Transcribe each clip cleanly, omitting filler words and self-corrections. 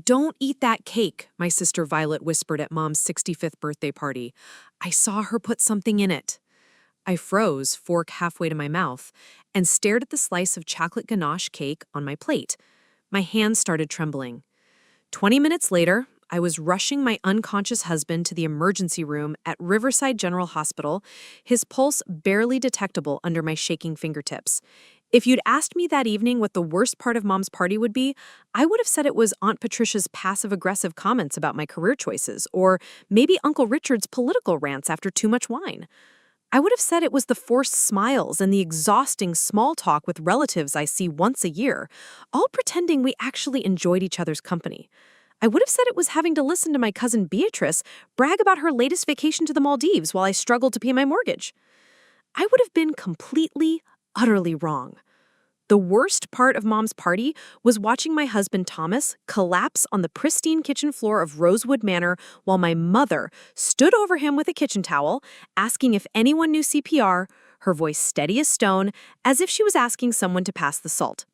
Don't eat that cake, my sister Violet whispered at Mom's 65th birthday party. I saw her put something in it. I froze, fork halfway to my mouth, and stared at the slice of chocolate ganache cake on my plate. My hands started trembling. 20 minutes later, I was rushing my unconscious husband to the emergency room at Riverside General Hospital, his pulse barely detectable under my shaking fingertips. If you'd asked me that evening what the worst part of Mom's party would be, I would have said it was Aunt Patricia's passive-aggressive comments about my career choices, or maybe Uncle Richard's political rants after too much wine. I would have said it was the forced smiles and the exhausting small talk with relatives I see once a year, all pretending we actually enjoyed each other's company. I would have said it was having to listen to my cousin Beatrice brag about her latest vacation to the Maldives while I struggled to pay my mortgage. I would have been completely, utterly wrong. The worst part of Mom's party was watching my husband Thomas collapse on the pristine kitchen floor of Rosewood Manor while my mother stood over him with a kitchen towel, asking if anyone knew CPR, her voice steady as stone, as if she was asking someone to pass the salt.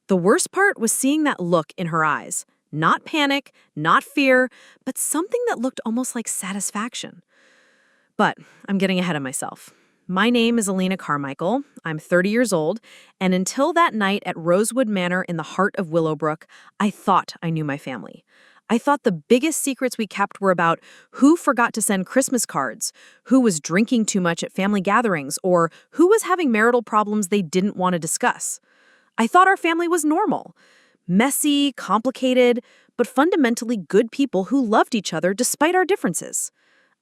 The worst part was seeing that look in her eyes. Not panic, not fear, but something that looked almost like satisfaction. But I'm getting ahead of myself. My name is Alina Carmichael. I'm 30 years old, and until that night at Rosewood Manor in the heart of Willowbrook, I thought I knew my family. I thought the biggest secrets we kept were about who forgot to send Christmas cards, who was drinking too much at family gatherings, or who was having marital problems they didn't want to discuss. I thought our family was normal. Messy, complicated, but fundamentally good people who loved each other despite our differences.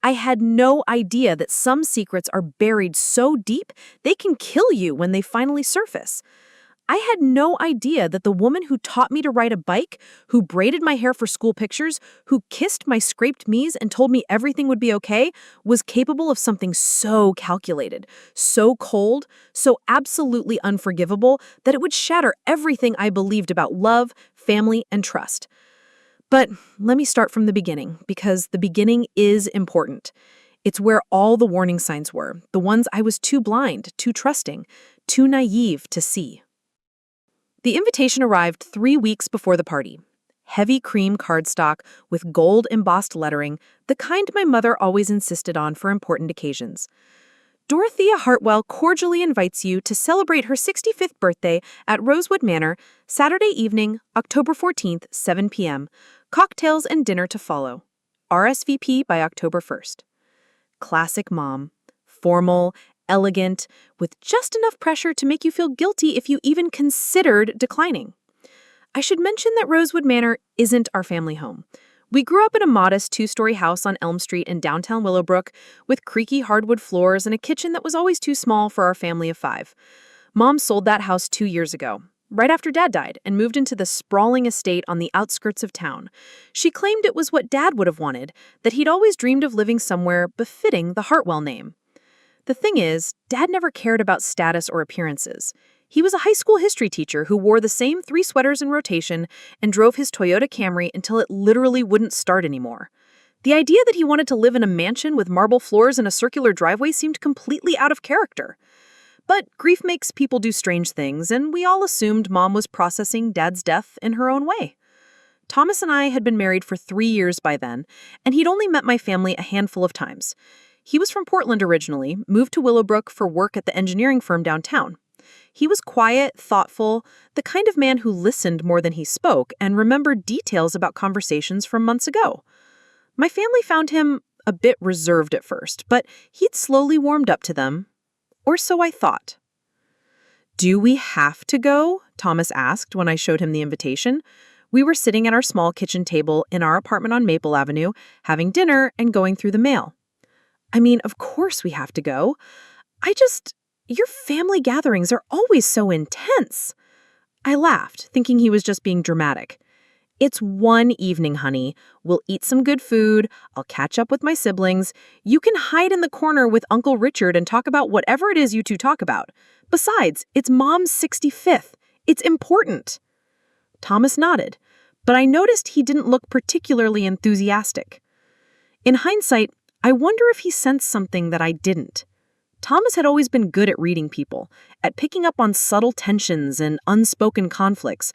I had no idea that some secrets are buried so deep they can kill you when they finally surface. I had no idea that the woman who taught me to ride a bike, who braided my hair for school pictures, who kissed my scraped knees and told me everything would be okay, was capable of something so calculated, so cold, so absolutely unforgivable that it would shatter everything I believed about love, family, and trust. But let me start from the beginning, because the beginning is important. It's where all the warning signs were, the ones I was too blind, too trusting, too naive to see. The invitation arrived 3 weeks before the party. Heavy cream cardstock with gold embossed lettering, the kind my mother always insisted on for important occasions. Dorothea Hartwell cordially invites you to celebrate her 65th birthday at Rosewood Manor, Saturday evening, October 14th, 7 p.m. Cocktails and dinner to follow. RSVP by October 1st. Classic mom. Formal, elegant, with just enough pressure to make you feel guilty if you even considered declining. I should mention that Rosewood Manor isn't our family home. We grew up in a modest 2-story house on Elm Street in downtown Willowbrook with creaky hardwood floors and a kitchen that was always too small for our family of 5. Mom sold that house 2 years ago, right after Dad died, and moved into the sprawling estate on the outskirts of town. She claimed it was what Dad would have wanted, that he'd always dreamed of living somewhere befitting the Hartwell name. The thing is, Dad never cared about status or appearances. He was a high school history teacher who wore the same 3 sweaters in rotation and drove his Toyota Camry until it literally wouldn't start anymore. The idea that he wanted to live in a mansion with marble floors and a circular driveway seemed completely out of character. But grief makes people do strange things, and we all assumed Mom was processing Dad's death in her own way. Thomas and I had been married for 3 years by then, and he'd only met my family a handful of times. He was from Portland originally, moved to Willowbrook for work at the engineering firm downtown. He was quiet, thoughtful, the kind of man who listened more than he spoke and remembered details about conversations from months ago. My family found him a bit reserved at first, but he'd slowly warmed up to them. Or so I thought. "Do we have to go?" Thomas asked when I showed him the invitation. We were sitting at our small kitchen table in our apartment on Maple Avenue, having dinner and going through the mail. "I mean, of course we have to go. Your family gatherings are always so intense." I laughed, thinking he was just being dramatic. "It's one evening, honey. We'll eat some good food. I'll catch up with my siblings. You can hide in the corner with Uncle Richard and talk about whatever it is you two talk about. Besides, it's Mom's 65th. It's important." Thomas nodded, but I noticed he didn't look particularly enthusiastic. In hindsight, I wonder if he sensed something that I didn't. Thomas had always been good at reading people, at picking up on subtle tensions and unspoken conflicts.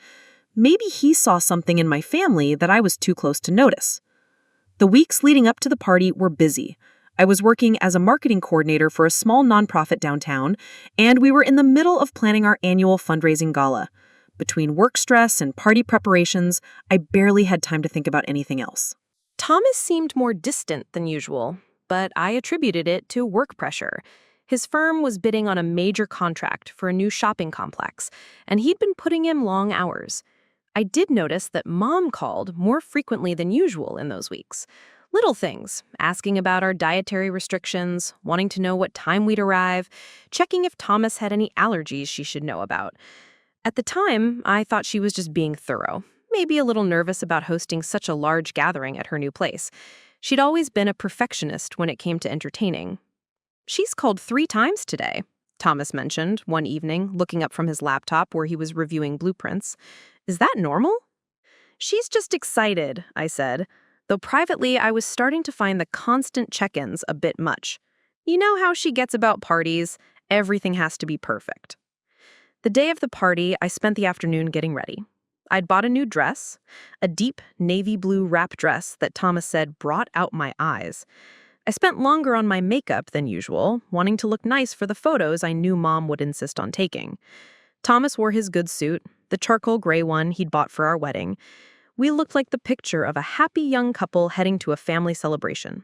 maybe he saw something in my family that I was too close to notice. The weeks leading up to the party were busy. I was working as a marketing coordinator for a small nonprofit downtown, and we were in the middle of planning our annual fundraising gala. Between work stress and party preparations, I barely had time to think about anything else. Thomas seemed more distant than usual, but I attributed it to work pressure. His firm was bidding on a major contract for a new shopping complex, and he'd been putting in long hours. I did notice that Mom called more frequently than usual in those weeks. Little things, asking about our dietary restrictions, wanting to know what time we'd arrive, checking if Thomas had any allergies she should know about. At the time, I thought she was just being thorough, maybe a little nervous about hosting such a large gathering at her new place. She'd always been a perfectionist when it came to entertaining. "She's called 3 times today," Thomas mentioned one evening, looking up from his laptop where he was reviewing blueprints. "Is that normal?" "She's just excited," I said, though privately I was starting to find the constant check-ins a bit much. You know how she gets about parties, everything has to be perfect. The day of the party, I spent the afternoon getting ready. I'd bought a new dress, a deep navy blue wrap dress that Thomas said brought out my eyes. I spent longer on my makeup than usual, wanting to look nice for the photos I knew Mom would insist on taking. Thomas wore his good suit, the charcoal gray one he'd bought for our wedding. We looked like the picture of a happy young couple heading to a family celebration.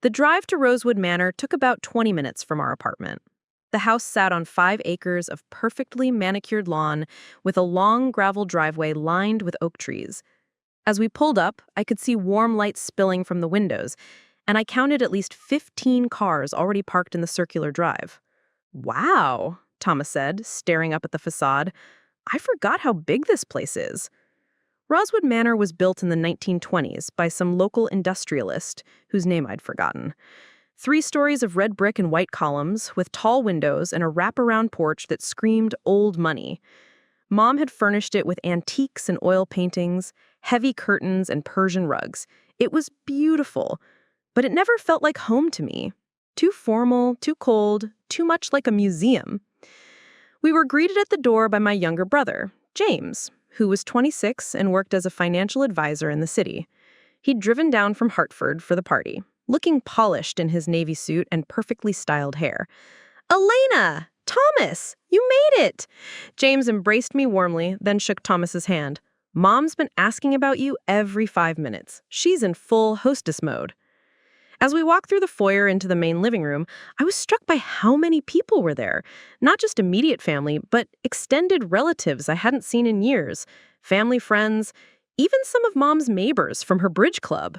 The drive to Rosewood Manor took about 20 minutes from our apartment. The house sat on 5 acres of perfectly manicured lawn with a long gravel driveway lined with oak trees. As we pulled up, I could see warm light spilling from the windows, and I counted at least 15 cars already parked in the circular drive. "Wow," Thomas said, staring up at the facade. "I forgot how big this place is." Rosewood Manor was built in the 1920s by some local industrialist whose name I'd forgotten. 3 stories of red brick and white columns with tall windows and a wraparound porch that screamed old money. Mom had furnished it with antiques and oil paintings, heavy curtains and Persian rugs. It was beautiful, but it never felt like home to me. Too formal, too cold, too much like a museum. We were greeted at the door by my younger brother, James, who was 26 and worked as a financial advisor in the city. He'd driven down from Hartford for the party, looking polished in his navy suit and perfectly styled hair. "Elena! Thomas! You made it!" James embraced me warmly, then shook Thomas's hand. "Mom's been asking about you every 5 minutes. She's in full hostess mode." As we walked through the foyer into the main living room, I was struck by how many people were there. Not just immediate family, but extended relatives I hadn't seen in years, family friends, even some of Mom's neighbors from her bridge club.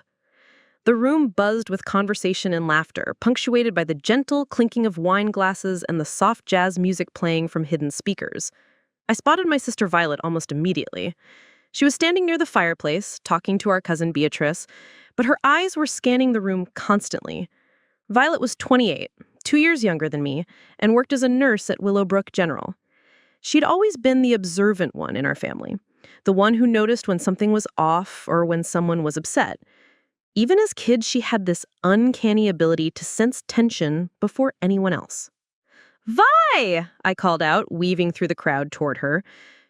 The room buzzed with conversation and laughter, punctuated by the gentle clinking of wine glasses and the soft jazz music playing from hidden speakers. I spotted my sister Violet almost immediately. She was standing near the fireplace, talking to our cousin Beatrice, but her eyes were scanning the room constantly. Violet was 28, 2 years younger than me, and worked as a nurse at Willowbrook General. She'd always been the observant one in our family, the one who noticed when something was off or when someone was upset. Even as kids, she had this uncanny ability to sense tension before anyone else. "Vi!" I called out, weaving through the crowd toward her.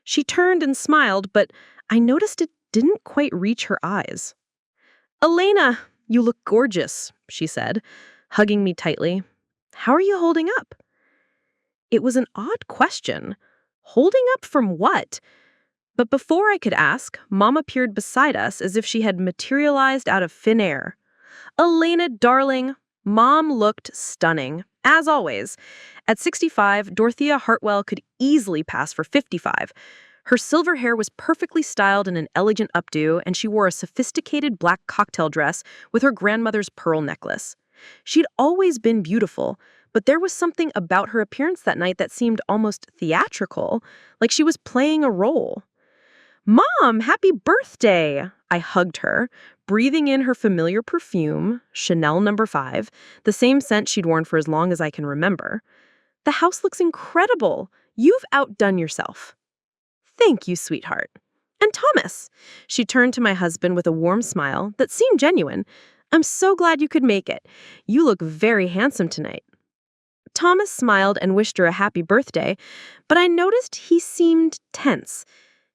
She turned and smiled, but I noticed it didn't quite reach her eyes. "Elena, you look gorgeous," she said, hugging me tightly. "How are you holding up?" It was an odd question. Holding up from what? But before I could ask, Mom appeared beside us as if she had materialized out of thin air. "Elena, darling," Mom looked stunning, as always. At 65, Dorothea Hartwell could easily pass for 55. Her silver hair was perfectly styled in an elegant updo, and she wore a sophisticated black cocktail dress with her grandmother's pearl necklace. She'd always been beautiful, but there was something about her appearance that night that seemed almost theatrical, like she was playing a role. "Mom, happy birthday!" I hugged her, breathing in her familiar perfume, Chanel No. 5, the same scent she'd worn for as long as I can remember. "The house looks incredible. You've outdone yourself." "Thank you, sweetheart." "And Thomas." She turned to my husband with a warm smile that seemed genuine. "I'm so glad you could make it. You look very handsome tonight." Thomas smiled and wished her a happy birthday, but I noticed he seemed tense.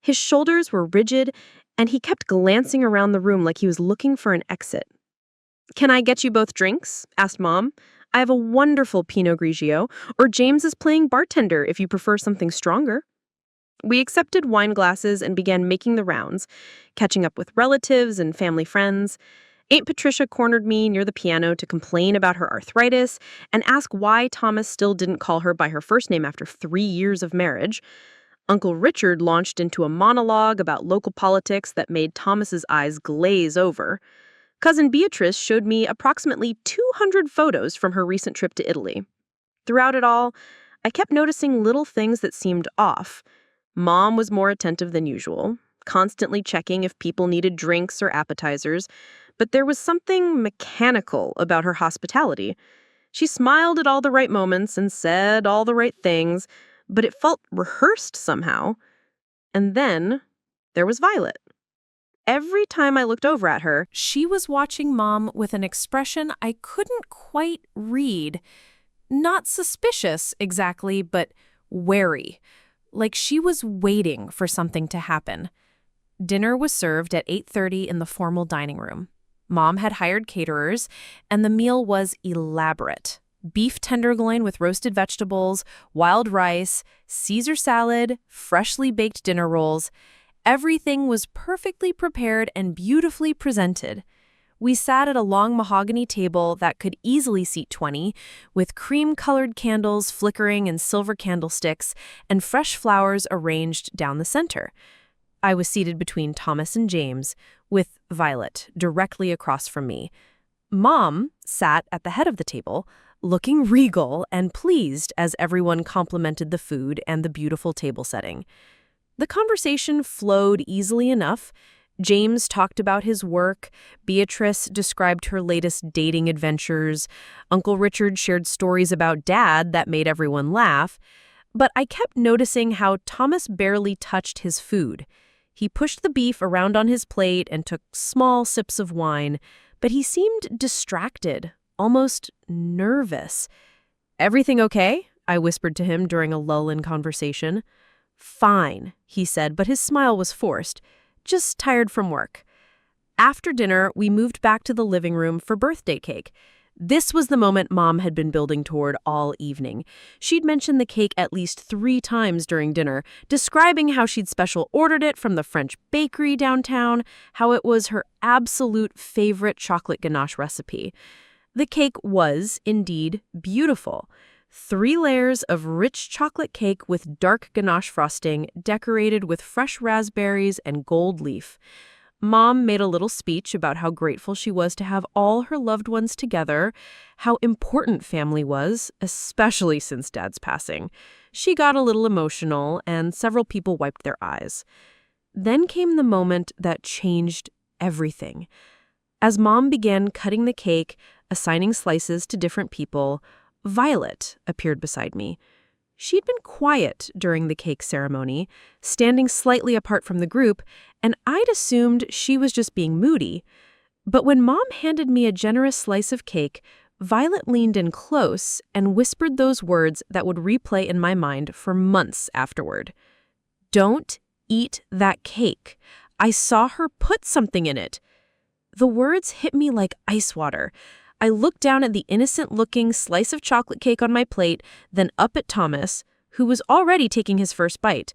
His shoulders were rigid, and he kept glancing around the room like he was looking for an exit. "Can I get you both drinks?" asked Mom. "I have a wonderful Pinot Grigio, or James is playing bartender if you prefer something stronger." We accepted wine glasses and began making the rounds, catching up with relatives and family friends. Aunt Patricia cornered me near the piano to complain about her arthritis and ask why Thomas still didn't call her by her first name after 3 years of marriage. Uncle Richard launched into a monologue about local politics that made Thomas's eyes glaze over. Cousin Beatrice showed me approximately 200 photos from her recent trip to Italy. Throughout it all, I kept noticing little things that seemed off. Mom was more attentive than usual, constantly checking if people needed drinks or appetizers, but there was something mechanical about her hospitality. She smiled at all the right moments and said all the right things, but it felt rehearsed somehow. And then there was Violet. Every time I looked over at her, She was watching Mom with an expression I couldn't quite read. Not suspicious, exactly, but wary. Like she was waiting for something to happen. Dinner was served at 8:30 in the formal dining room. Mom had hired caterers, and the meal was elaborate. Beef tenderloin with roasted vegetables, wild rice, Caesar salad, freshly baked dinner rolls. Everything was perfectly prepared and beautifully presented. We sat at a long mahogany table that could easily seat 20, with cream-colored candles flickering in silver candlesticks and fresh flowers arranged down the center. I was seated between Thomas and James, with Violet directly across from me. Mom sat at the head of the table, looking regal and pleased as everyone complimented the food and the beautiful table setting. The conversation flowed easily enough. James talked about his work, Beatrice described her latest dating adventures, Uncle Richard shared stories about Dad that made everyone laugh, but I kept noticing how Thomas barely touched his food. He pushed the beef around on his plate and took small sips of wine, but he seemed distracted, almost nervous. "Everything okay?" I whispered to him during a lull in conversation. "Fine," he said, but his smile was forced. "Just tired from work." After dinner, we moved back to the living room for birthday cake. This was the moment Mom had been building toward all evening. She'd mentioned the cake at least 3 times during dinner, describing how she'd special ordered it from the French bakery downtown, how it was her absolute favorite chocolate ganache recipe. The cake was, indeed, beautiful. 3 layers of rich chocolate cake with dark ganache frosting, decorated with fresh raspberries and gold leaf. Mom made a little speech about how grateful she was to have all her loved ones together, how important family was, especially since Dad's passing. She got a little emotional, and several people wiped their eyes. Then came the moment that changed everything. As Mom began cutting the cake, assigning slices to different people, Violet appeared beside me. She'd been quiet during the cake ceremony, standing slightly apart from the group, and I'd assumed she was just being moody. But when Mom handed me a generous slice of cake, Violet leaned in close and whispered those words that would replay in my mind for months afterward. "Don't eat that cake. I saw her put something in it." The words hit me like ice water. I looked down at the innocent-looking slice of chocolate cake on my plate, then up at Thomas, who was already taking his first bite.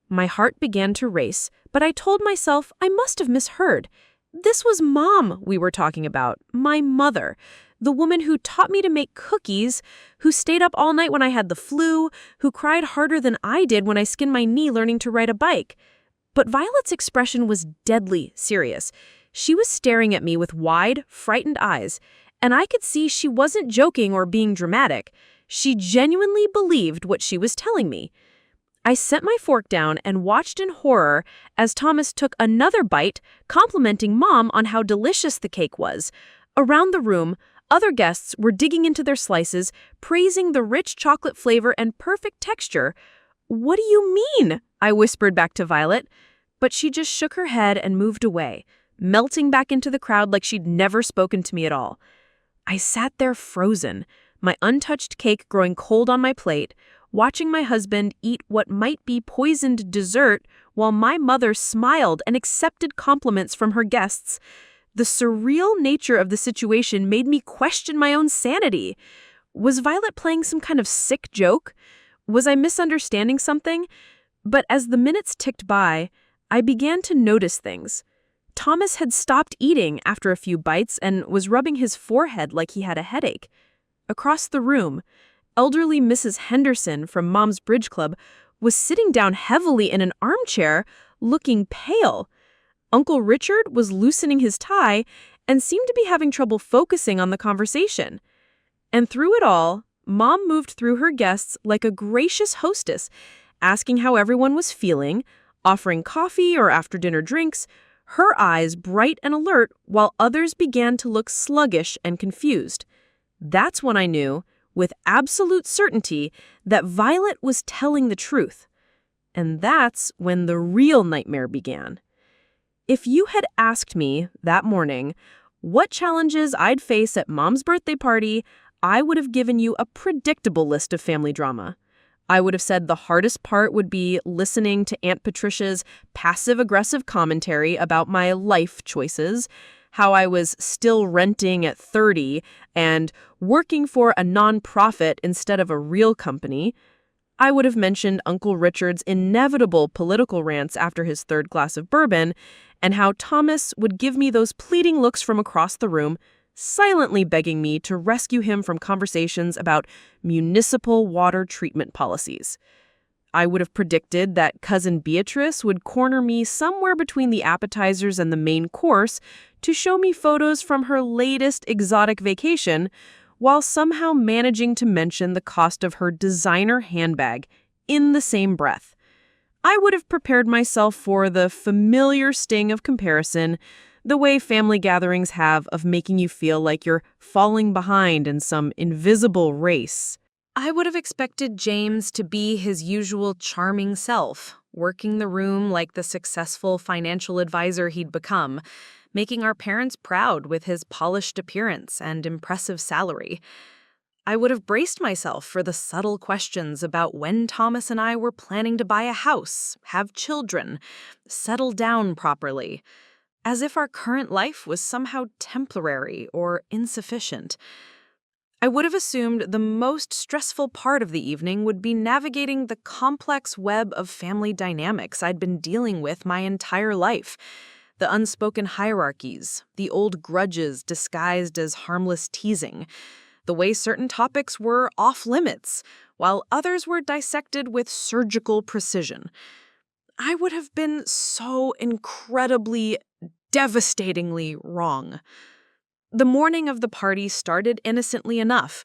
My heart began to race, but I told myself I must have misheard. This was Mom we were talking about, my mother, the woman who taught me to make cookies, who stayed up all night when I had the flu, who cried harder than I did when I skinned my knee learning to ride a bike. But Violet's expression was deadly serious. She was staring at me with wide, frightened eyes, and I could see she wasn't joking or being dramatic. She genuinely believed what she was telling me. I set my fork down and watched in horror as Thomas took another bite, complimenting Mom on how delicious the cake was. Around the room, other guests were digging into their slices, praising the rich chocolate flavor and perfect texture. "What do you mean?" I whispered back to Violet, but she just shook her head and moved away, melting back into the crowd like she'd never spoken to me at all. I sat there frozen, my untouched cake growing cold on my plate, watching my husband eat what might be poisoned dessert while my mother smiled and accepted compliments from her guests. The surreal nature of the situation made me question my own sanity. Was Violet playing some kind of sick joke? Was I misunderstanding something? But as the minutes ticked by, I began to notice things. Thomas had stopped eating after a few bites and was rubbing his forehead like he had a headache. Across the room, elderly Mrs. Henderson from Mom's Bridge Club was sitting down heavily in an armchair, looking pale. Uncle Richard was loosening his tie and seemed to be having trouble focusing on the conversation. And through it all, Mom moved through her guests like a gracious hostess, asking how everyone was feeling, offering coffee or after-dinner drinks, her eyes bright and alert while others began to look sluggish and confused. That's when I knew, with absolute certainty, that Violet was telling the truth. And that's when the real nightmare began. If you had asked me that morning what challenges I'd face at Mom's birthday party, I would have given you a predictable list of family drama. I would have said the hardest part would be listening to Aunt Patricia's passive-aggressive commentary about my life choices, how I was still renting at 30 and working for a nonprofit instead of a real company. I would have mentioned Uncle Richard's inevitable political rants after his third glass of bourbon, and how Thomas would give me those pleading looks from across the room, silently begging me to rescue him from conversations about municipal water treatment policies. I would have predicted that Cousin Beatrice would corner me somewhere between the appetizers and the main course to show me photos from her latest exotic vacation, while somehow managing to mention the cost of her designer handbag in the same breath. I would have prepared myself for the familiar sting of comparison, the way family gatherings have of making you feel like you're falling behind in some invisible race. I would have expected James to be his usual charming self, working the room like the successful financial advisor he'd become, making our parents proud with his polished appearance and impressive salary. I would have braced myself for the subtle questions about when Thomas and I were planning to buy a house, have children, settle down properly, as if our current life was somehow temporary or insufficient. I would have assumed the most stressful part of the evening would be navigating the complex web of family dynamics I'd been dealing with my entire life. The unspoken hierarchies, the old grudges disguised as harmless teasing, the way certain topics were off limits, while others were dissected with surgical precision. I would have been so incredibly, devastatingly wrong. The morning of the party started innocently enough.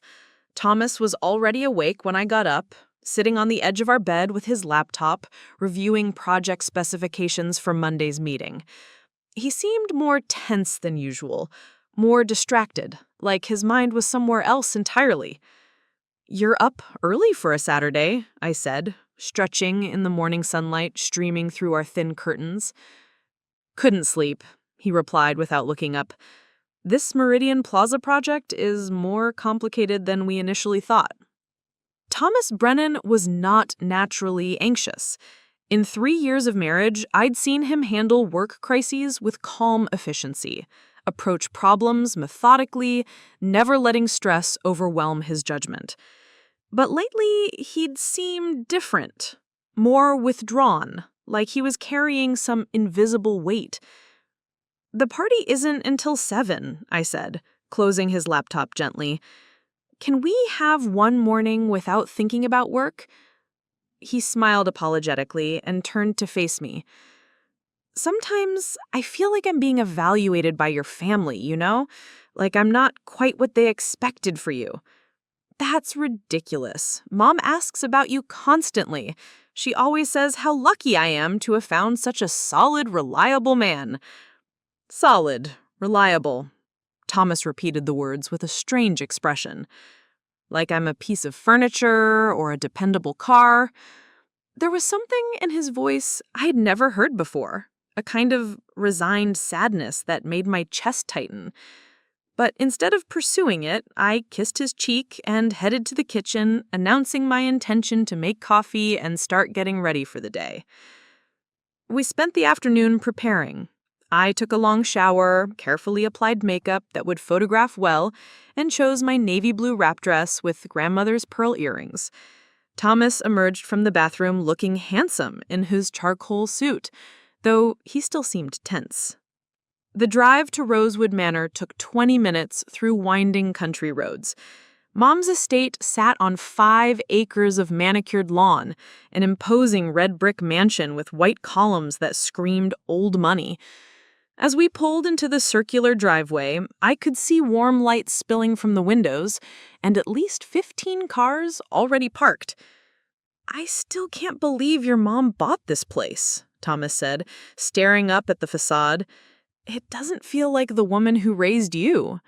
Thomas was already awake when I got up, sitting on the edge of our bed with his laptop, reviewing project specifications for Monday's meeting. He seemed more tense than usual, more distracted, like his mind was somewhere else entirely. "You're up early for a Saturday," I said, stretching in the morning sunlight streaming through our thin curtains. "Couldn't sleep," he replied without looking up. "This Meridian Plaza project is more complicated than we initially thought." Thomas Brennan was not naturally anxious. In 3 years of marriage, I'd seen him handle work crises with calm efficiency, approach problems methodically, never letting stress overwhelm his judgment. But lately, he'd seemed different, more withdrawn, like he was carrying some invisible weight. "The party isn't until 7, I said, closing his laptop gently. "Can we have one morning without thinking about work?" He smiled apologetically and turned to face me. "Sometimes I feel like I'm being evaluated by your family, you know? Like I'm not quite what they expected for you." "That's ridiculous. Mom asks about you constantly. She always says how lucky I am to have found such a solid, reliable man." "Solid, reliable." Thomas repeated the words with a strange expression. "Like I'm a piece of furniture or a dependable car." There was something in his voice I had never heard before, a kind of resigned sadness that made my chest tighten. But instead of pursuing it, I kissed his cheek and headed to the kitchen, announcing my intention to make coffee and start getting ready for the day. We spent the afternoon preparing. I took a long shower, carefully applied makeup that would photograph well, and chose my navy blue wrap dress with grandmother's pearl earrings. Thomas emerged from the bathroom looking handsome in his charcoal suit, though he still seemed tense. The drive to Rosewood Manor took 20 minutes through winding country roads. Mom's estate sat on 5 acres of manicured lawn, an imposing red brick mansion with white columns that screamed old money. As we pulled into the circular driveway, I could see warm light spilling from the windows and at least 15 cars already parked. "I still can't believe your mom bought this place," Thomas said, staring up at the facade. "It doesn't feel like the woman who raised you."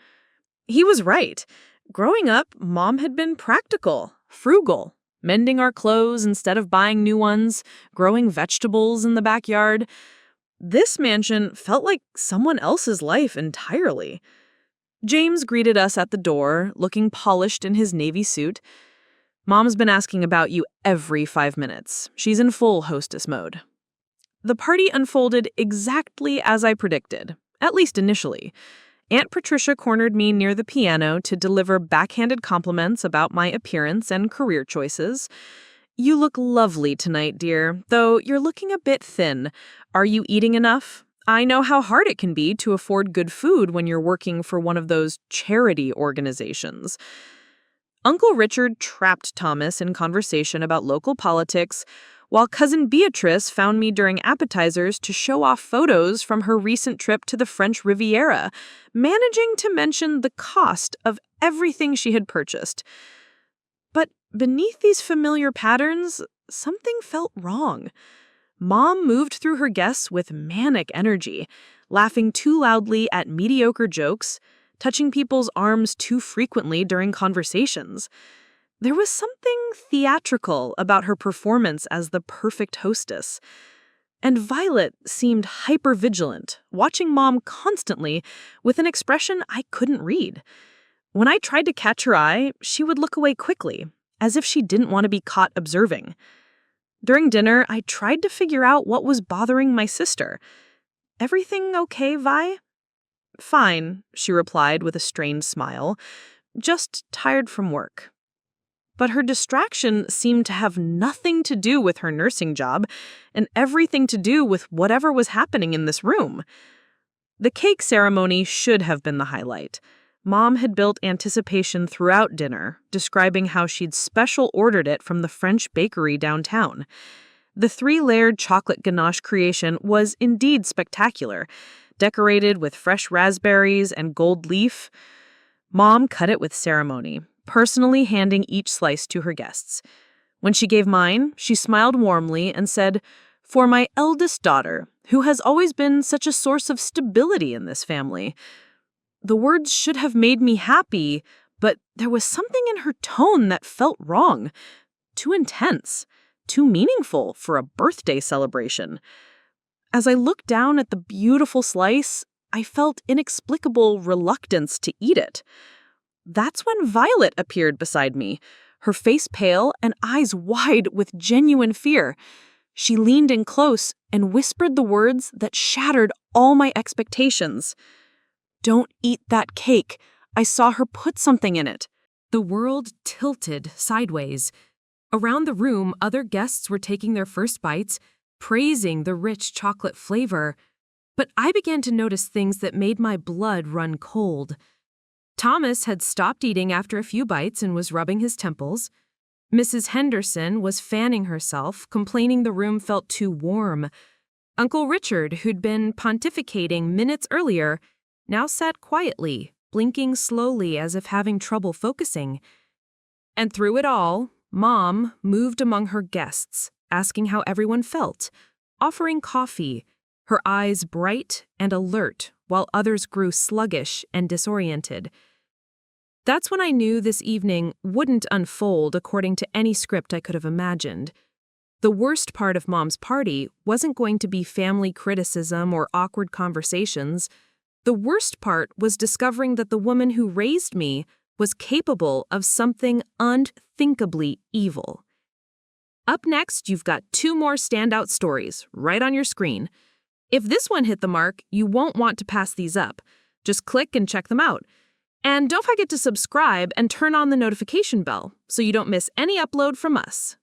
He was right. Growing up, Mom had been practical, frugal, mending our clothes instead of buying new ones, growing vegetables in the backyard. This mansion felt like someone else's life entirely. James greeted us at the door, looking polished in his navy suit. "Mom's been asking about you every 5 minutes. She's in full hostess mode." The party unfolded exactly as I predicted, at least initially. Aunt Patricia cornered me near the piano to deliver backhanded compliments about my appearance and career choices. "You look lovely tonight, dear, though you're looking a bit thin. Are you eating enough? I know how hard it can be to afford good food when you're working for one of those charity organizations." Uncle Richard trapped Thomas in conversation about local politics, while Cousin Beatrice found me during appetizers to show off photos from her recent trip to the French Riviera, managing to mention the cost of everything she had purchased. But beneath these familiar patterns, something felt wrong. Mom moved through her guests with manic energy, laughing too loudly at mediocre jokes, touching people's arms too frequently during conversations. There was something theatrical about her performance as the perfect hostess. And Violet seemed hyper-vigilant, watching Mom constantly with an expression I couldn't read. When I tried to catch her eye, she would look away quickly, as if she didn't want to be caught observing. During dinner, I tried to figure out what was bothering my sister. "Everything okay, Vi?" "Fine," she replied with a strained smile. "Just tired from work." But her distraction seemed to have nothing to do with her nursing job and everything to do with whatever was happening in this room. The cake ceremony should have been the highlight. Mom had built anticipation throughout dinner, describing how she'd special ordered it from the French bakery downtown. The 3-layered chocolate ganache creation was indeed spectacular, decorated with fresh raspberries and gold leaf. Mom cut it with ceremony, personally handing each slice to her guests. When she gave mine, she smiled warmly and said, "For my eldest daughter, who has always been such a source of stability in this family." The words should have made me happy, but there was something in her tone that felt wrong. Too intense, too meaningful for a birthday celebration. As I looked down at the beautiful slice, I felt inexplicable reluctance to eat it. That's when Violet appeared beside me, her face pale and eyes wide with genuine fear. She leaned in close and whispered the words that shattered all my expectations. "Don't eat that cake. I saw her put something in it." The world tilted sideways. Around the room, other guests were taking their first bites, praising the rich chocolate flavor. But I began to notice things that made my blood run cold. Thomas had stopped eating after a few bites and was rubbing his temples. Mrs. Henderson was fanning herself, complaining the room felt too warm. Uncle Richard, who'd been pontificating minutes earlier, now sat quietly, blinking slowly as if having trouble focusing. And through it all, Mom moved among her guests, asking how everyone felt, offering coffee, her eyes bright and alert while others grew sluggish and disoriented. That's when I knew this evening wouldn't unfold according to any script I could have imagined. The worst part of Mom's party wasn't going to be family criticism or awkward conversations. The worst part was discovering that the woman who raised me was capable of something unthinkably evil. Up next, you've got 2 more standout stories right on your screen. If this one hit the mark, you won't want to pass these up. Just click and check them out. And don't forget to subscribe and turn on the notification bell so you don't miss any upload from us.